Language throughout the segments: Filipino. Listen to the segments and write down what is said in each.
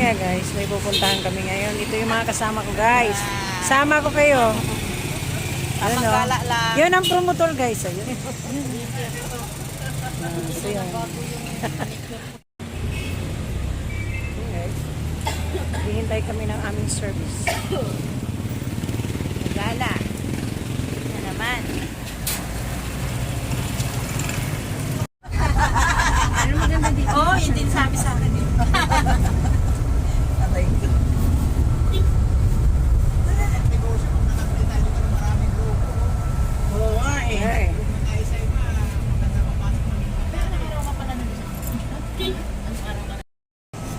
Ayan guys, may pupuntahan kami ngayon. Ito yung mga kasama ko guys. Sama ko kayo. Ano? Yun ang promotor guys. Ayun. So yan. Guys, hihintay kami ng aming service. Gala. Yan naman. Ano maganda dito? Oh, yun din sabi sa akin dito.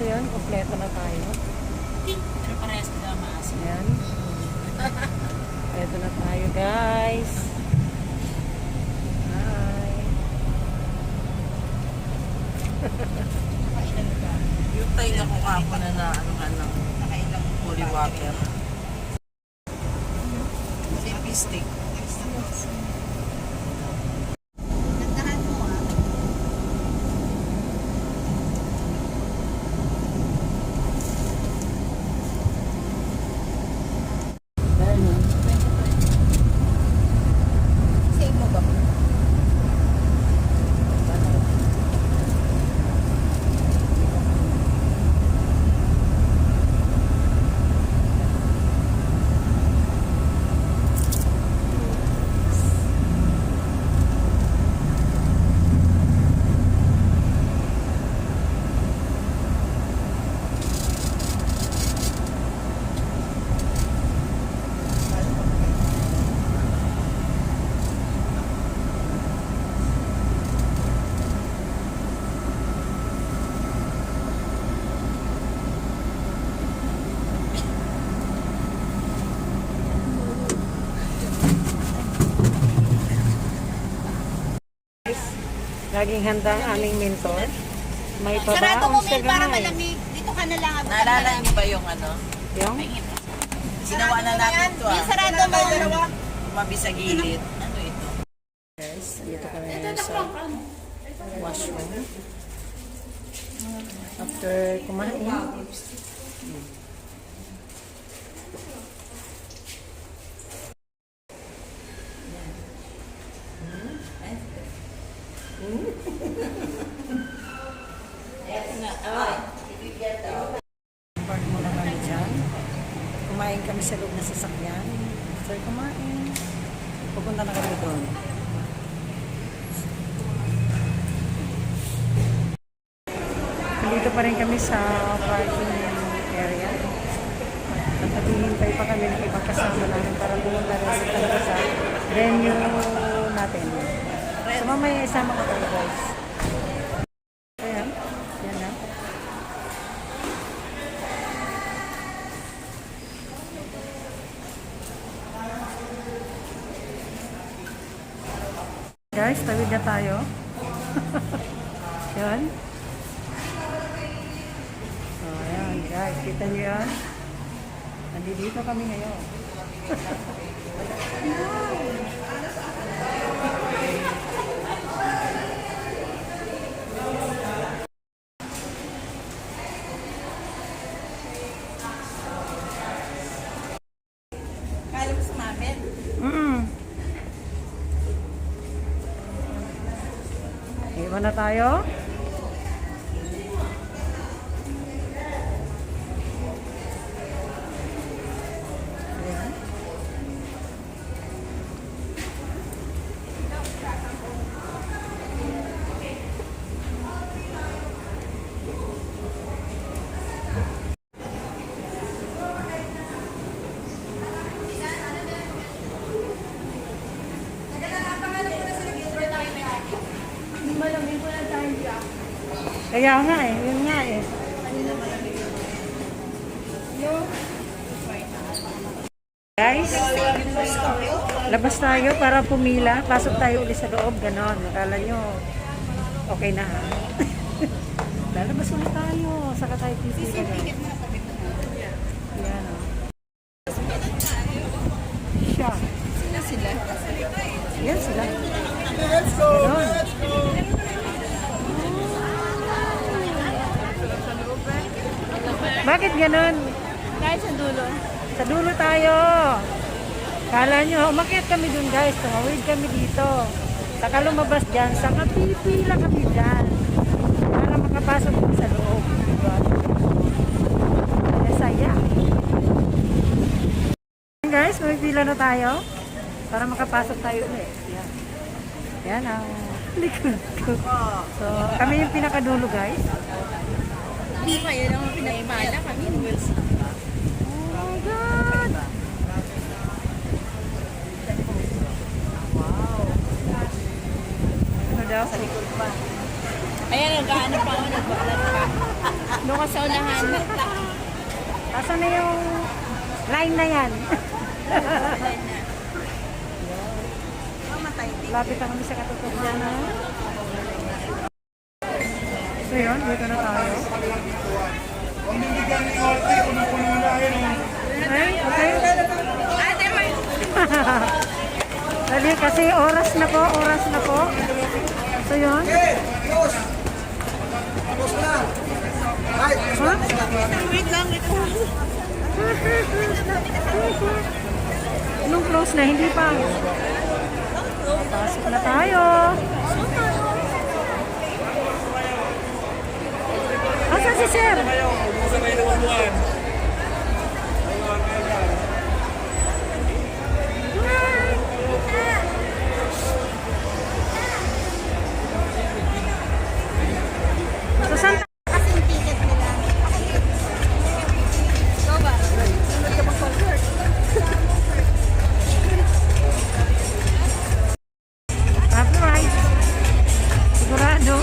So yan, kompleto na tayo. Pero parehas na maasin. Yan. Kompleto na tayo guys. Hi. Yung tayo na kung ako na ano nakailang holy water. Silky stick. Nandahan mo ah. Save mo ba? Laging handa ang aming mentor. May Sarado mo, pabaon sa Mel, para gamay. malamig. Dito ka na lang. Naalala niyo ba yung ano? Yung? Ginawa na natin ito Yung sarado mo. Tumabi sa gilid. Ano ito? Guys, dito kami ngayon sa washroom. After kumain. Park muna kami dyan. Kumain kami sa loob ng sasakyan. After kumain, pupunta na kami doon. Dito pa rin kami sa parking area. At naghihintay pa kami ng ibang kasama namin para pumunta rin sa talaga sa venue natin. So mamaya isama ko kayo guys. Ayan. Yan na. Guys, tawid na tayo. Yan. Oh, ayan guys, kita niyo yan? Nandito kami ngayon. Kala mo sumabit? Iwan na tayo. Ayan. Kaya nga eh, yun nga eh. Guys, labas tayo para pumila. Pasok tayo ulit sa loob, ganon. Akala nyo, okay na ha. Lalabas ulit tayo. Saka tayo pipila guys. Yan o. Siya. Sila. Yan sila. Ganon. Bakit ganun? Guys, sa dulo. Sa dulo tayo. Kala nyo, umakyat kami dun guys. Tumawid kami dito. Saka lumabas dyan. Saka pipila kami dyan. Para makapasok dun sa loob. Diba? Saya. Guys, may pila na tayo. Para makapasok tayo ulit. Yan. Yan ang likod ko. So, kami yung pinakadulo guys. Hindi pa yun ang pinagpala kami. Oh my God! Ano daw? Sa likod pa. Ayan, nag-ano pa ako, nagbaklat pa. Doon ka sa unahan. Asan na yung line na yan? Lapit na kami sa katotohanan. So yun, dito na tayo. Ay, okay. Dali, kasi oras na po. So yun. Huh? Wait lang. Nung close na, hindi pa. Pasok na tayo. Asan si sir? So, saan Kasi yung ticket nila. Ikaw ba? Sunod ka mag-concert. Right. Sigurado.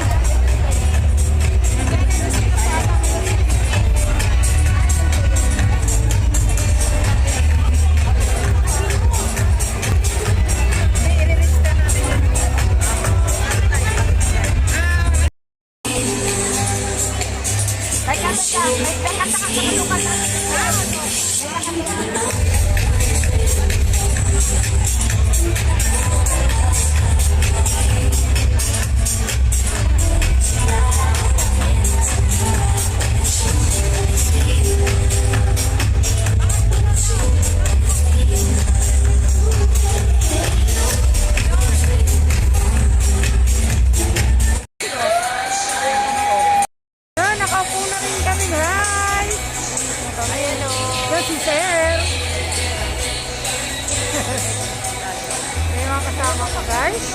Nakaupo na rin kami, guys. Ayan o. Yan si sir. May mga kasama ko, guys.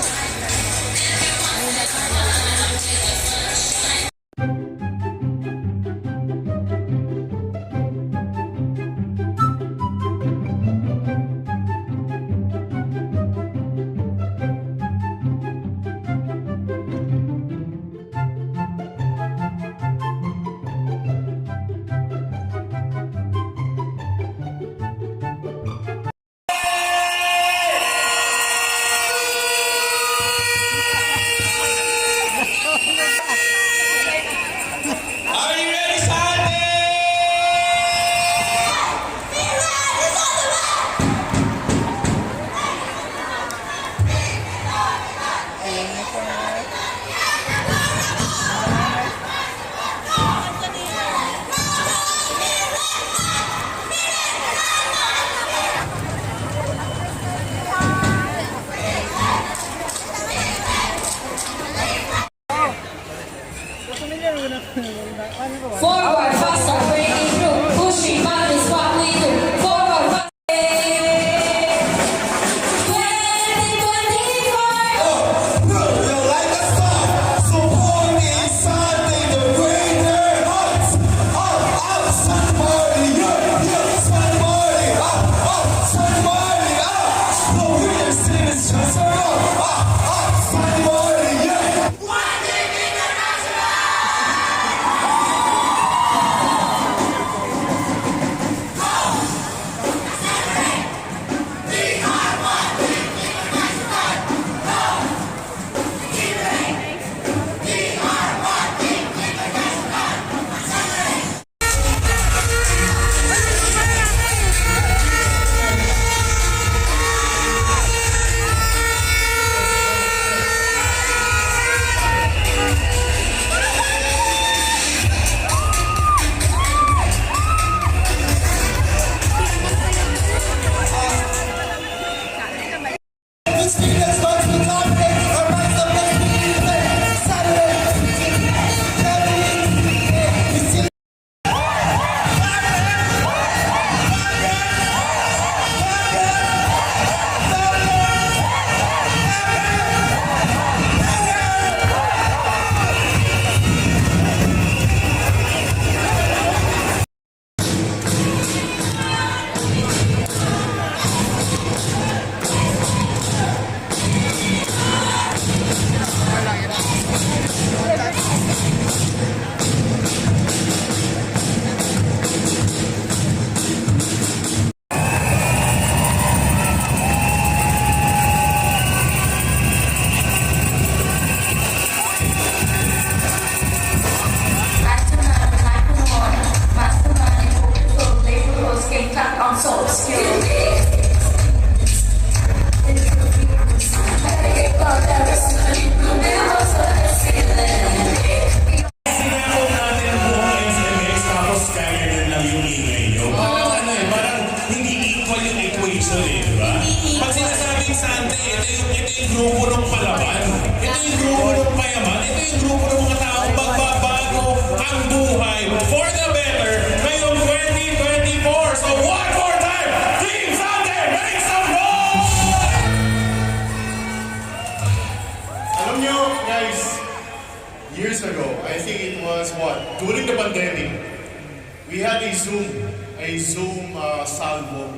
we had a Zoom salvo.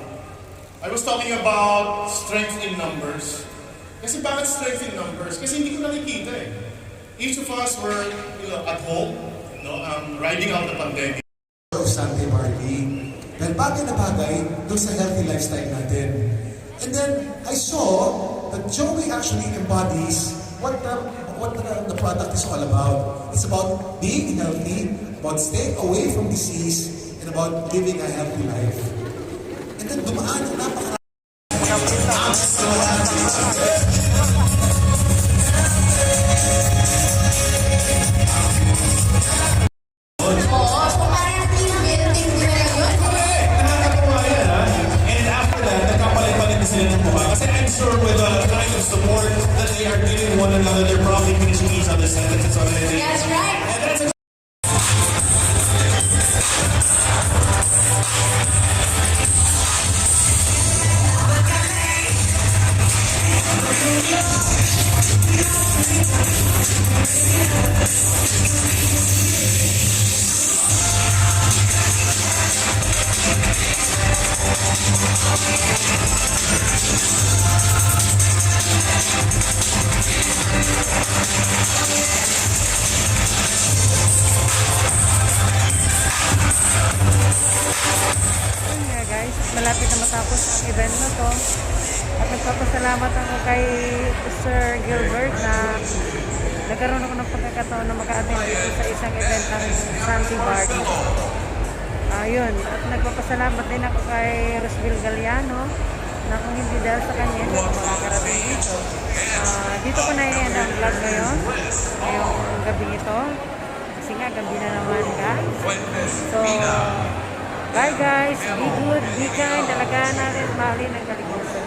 I was talking about strength in numbers. Kasi bakit strength in numbers? Kasi hindi ko nakikita eh. Each of us were at home, riding out the pandemic. Of Sunday party. Dahil bagay na bagay doon sa healthy lifestyle natin. And then I saw that Joey actually embodies what the product is all about. It's about being healthy, about staying away from disease, and about living a healthy life. And then dumaan ang napaka And after that, nagkapalit-palit na sila ng mukha. Kasi I'm sure with the kind of support that they are giving one another, they're probably finishing each other's sentences already. That's right. And that's a Yun nga guys, malapit na matapos ang event na to. At nagpapasalamat ako kay Sir Gilbert na nagkaroon ako ng pagkakataon na maka-attend dito sa isang event ng Santi Party. Ayun, at nagpapasalamat din ako kay Rosville Galliano na kung hindi dahil sa kanya, hindi ako makakarating dito. Dito ko na yan ang vlog ngayon, ngayong gabi ito. Kasi nga, gabi na naman guys. So, bye guys, be good, be kind, talagaan natin, mahalin ang kalikutan.